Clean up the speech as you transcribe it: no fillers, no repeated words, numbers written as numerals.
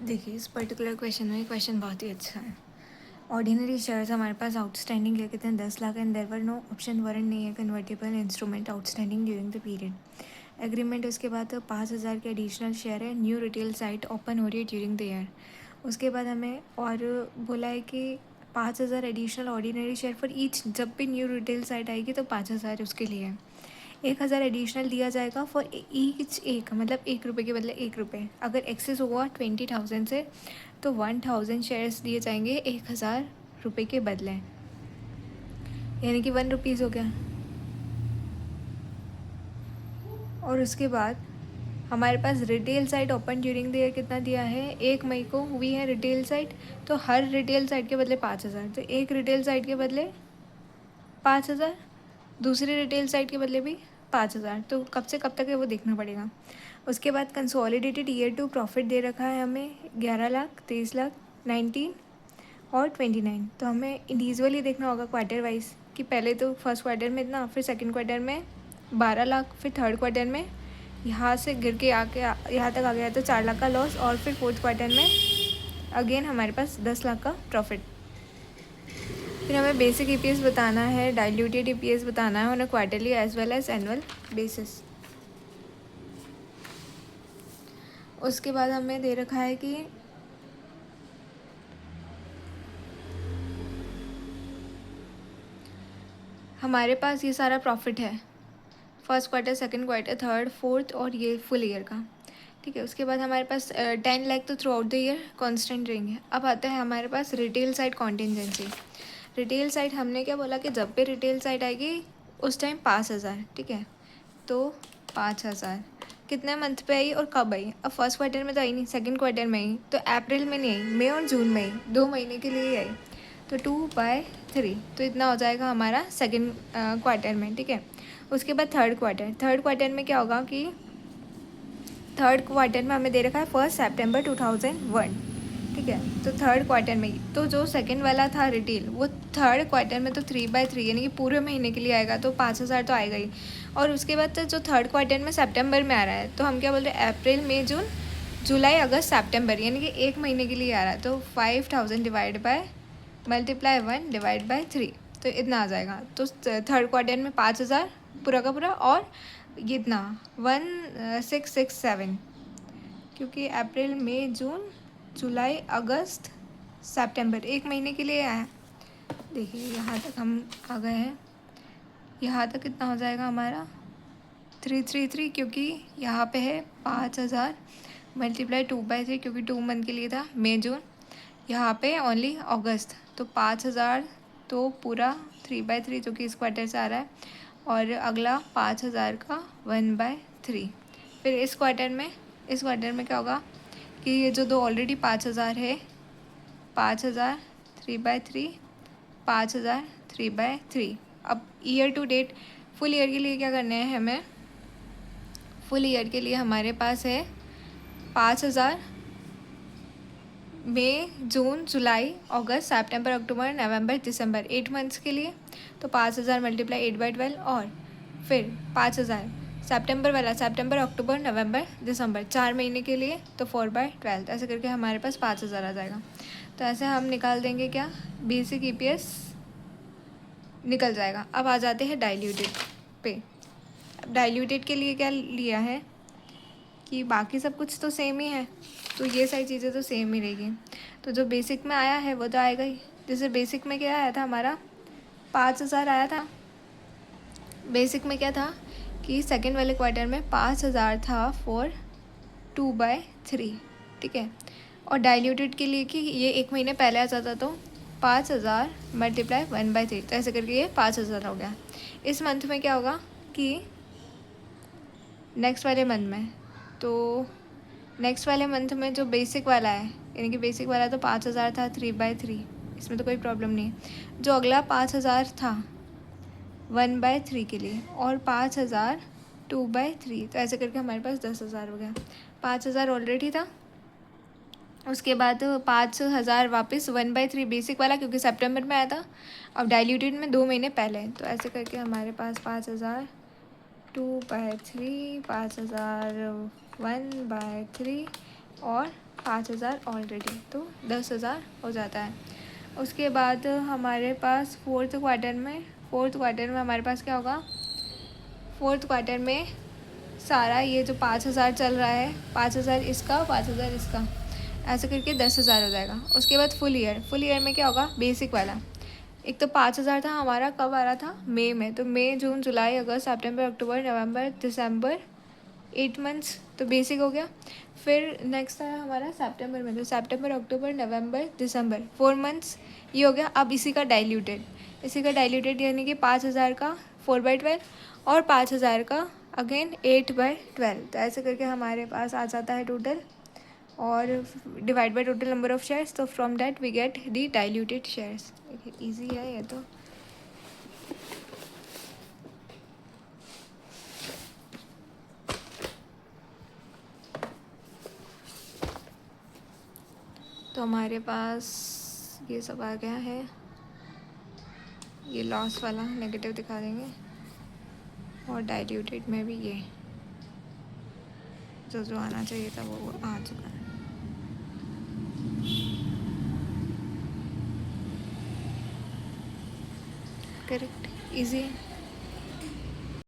देखिए, इस particular question में क्वेश्चन बहुत ही अच्छा है। ऑर्डिनरी शेयर्स हमारे पास आउटस्टैंडिंग है कितने 10 lakh and there were no option warrant नहीं है convertible instrument outstanding during the period agreement. उसके बाद 5,000 के एडिशनल शेयर है, न्यू रिटेल साइट ओपन हो रही है ड्यूरिंग द ईयर। उसके बाद हमें और बोला है कि 5,000 additional ordinary share for each, जब भी न्यू रिटेल साइट आएगी तो 5,000 उसके लिए है। 1,000 एडिशनल दिया जाएगा फॉर ईच, एक मतलब 1 रुपये के बदले 1 रुपये। अगर एक्सेस हुआ 20,000 से तो 1,000 शेयर्स दिए जाएंगे 1,000 रुपये के बदले, यानी कि 1 रुपीज़ हो गया। और उसके बाद हमारे पास retail site open during the year कितना दिया है, 1 मई को हुई है रिटेल साइट, तो हर रिटेल साइट के बदले 5,000, तो एक रिटेल साइट के बदले 5,000, दूसरी रिटेल साइट के बदले भी 5,000। तो कब से कब तक है वो देखना पड़ेगा। उसके बाद कंसोलिडेटेड ईयर टू प्रॉफिट दे रखा है हमें 11 लाख, 23 लाख, 19 और 29। तो हमें इंडिविजुअली देखना होगा क्वार्टर वाइज कि पहले तो फर्स्ट क्वार्टर में इतना, फिर सेकंड क्वार्टर में 12 लाख, फिर थर्ड क्वार्टर में यहाँ से गिर के आके यहाँ तक आ गया तो 4 लाख का लॉस, और फिर फोर्थ क्वार्टर में अगेन हमारे पास 10 लाख का प्रॉफिट। फिर हमें बेसिक ईपीएस बताना है, डाइल्यूटेड ईपीएस बताना है on a quarterly as well as annual basis. उसके बाद हमें दे रखा है कि हमारे पास ये सारा प्रॉफिट है first quarter, second quarter, third, fourth और ये फुल ईयर का। ठीक है, उसके बाद हमारे पास 10 लाख तो throughout the year constant रहेंगे। अब आता है हमारे पास retail side contingency. Retail side हमने क्या बोला कि जब भी रिटेल साइड आएगी उस टाइम 5,000। ठीक है, तो 5,000 कितने मंथ पे आई और कब आई। अब फर्स्ट क्वार्टर में तो आई नहीं, सेकंड क्वार्टर में आई, तो अप्रैल में नहीं आई, मई और जून में आई, 2 महीने के लिए आई, तो 2/3, तो इतना हो जाएगा हमारा सेकंड क्वार्टर में। ठीक है, उसके बाद थर्ड क्वार्टर में क्या होगा कि थर्ड क्वार्टर में हमें दे रखा है 1 सितंबर 2001। ठीक है, तो थर्ड क्वार्टर में तो जो सेकंड वाला था रिटेल वो थर्ड क्वार्टर में तो 3/3 यानी कि पूरे महीने के लिए आएगा, तो 5,000 तो आएगा ही। और उसके बाद तो जो थर्ड क्वार्टर में सितंबर में आ रहा है, तो हम क्या बोल रहे हैं, अप्रैल मई जून जुलाई अगस्त सितंबर, यानी कि 1 महीने के लिए आ रहा है, तो 5,000 divide by multiply 1 divide by 3, तो इतना आ जाएगा। तो थर्ड क्वार्टर में 5,000 पूरा का पूरा, और ये इतना 1,667, क्योंकि अप्रैल मई जून जुलाई अगस्त सितंबर 1 महीने के लिए आया। देखिए यहाँ तक हम आ गए हैं, यहाँ तक कितना हो जाएगा हमारा 333, क्योंकि यहाँ पे है 5,000 मल्टीप्लाई 2/3, क्योंकि 2 मंथ के लिए था मई जून, यहाँ पे ओनली अगस्त, तो 5,000 तो पूरा 3/3 जो कि इस क्वार्टर से आ रहा है, और अगला 5,000 का 1/3। फिर इस क्वार्टर में क्या होगा कि ये जो दो ऑलरेडी 5,000 है, 5,000 3/3, 5,000 3/3। अब year to date full year के लिए क्या करना है हमें, फुल ईयर के लिए हमारे पास है 5,000 मई जून जुलाई अगस्त सितंबर अक्टूबर नवंबर दिसंबर 8 मंथ्स के लिए, तो 5,000 मल्टीप्लाई 8/12, और फिर 5,000 सितंबर वाला सितंबर अक्टूबर नवंबर दिसंबर 4 महीने के लिए, तो 4/12, ऐसे करके हमारे पास 5,000 आ जाएगा। तो ऐसे हम निकाल देंगे क्या, बेसिक ईपीएस निकल जाएगा। अब आ जाते हैं डाइल्यूटेड पे। अब डाइल्यूटेड के लिए क्या लिया है कि बाकी सब कुछ तो सेम ही है, तो ये सारी चीज़ें तो सेम ही रहेगी, तो जो बेसिक में आया है वो तो आएगा ही। जैसे बेसिक में क्या आया था हमारा 5,000 आया था। बेसिक में क्या था कि सेकंड वाले क्वार्टर में 5,000 था फॉर 2/3। ठीक है, और डाइल्यूटेड के लिए कि ये 1 महीने पहले आ जाता, तो 5,000 मल्टीप्लाई 1/3, तो ऐसे करके ये 5,000 हो गया। इस मंथ में क्या होगा कि नेक्स्ट वाले मंथ में, तो नेक्स्ट वाले मंथ में जो बेसिक वाला है, यानी कि बेसिक वाला तो 5,000 था 3/3, इसमें तो कोई प्रॉब्लम नहीं है। जो अगला 5,000 था 1/3 के लिए, और 5,000 2/3, तो ऐसे करके हमारे पास 10,000 हो गया। 5,000 ऑलरेडी था, उसके बाद 5,000 वापस 1/3 बेसिक वाला, क्योंकि सितंबर में आया था, अब डाइल्यूटेड में 2 महीने पहले, तो ऐसे करके हमारे पास 5,000 2/3, 5,000 1/3 और 5,000 ऑलरेडी, तो 10,000 हो जाता है। उसके बाद हमारे पास फोर्थ क्वार्टर में हमारे पास क्या होगा, फोर्थ क्वार्टर में सारा ये जो 5,000 चल रहा है, 5,000 इसका, 5,000 इसका, ऐसे करके 10,000 हो जाएगा। उसके बाद फुल ईयर में क्या होगा, बेसिक वाला। एक तो 5,000 था हमारा, कब आ रहा था, मई में, तो मई, जून, जुलाई, अगस्त, सितंबर, अक्टूबर, नवंबर, दिसंबर, 8 मंथ्स, तो बेसिक हो गया। फिर नेक्स्ट आया हमारा सितंबर में, तो सितंबर, अक्टूबर, नवंबर, दिसंबर, 4 मंथ्स, ये हो गया। अब इसी का डाइल्यूटेड यानी कि 5,000 का 4/12 और 5,000 का अगेन 8/12, तो ऐसे करके हमारे पास आ जाता है टोटल, और divide by total number of shares, तो from that we get the diluted shares. Easy है ये तो हमारे पास ये सब आ गया है। ये लॉस वाला नेगेटिव दिखा देंगे, और डाइल्यूटेड में भी ये जो आना चाहिए था वो आ चुका है। करेक्ट, इजी है।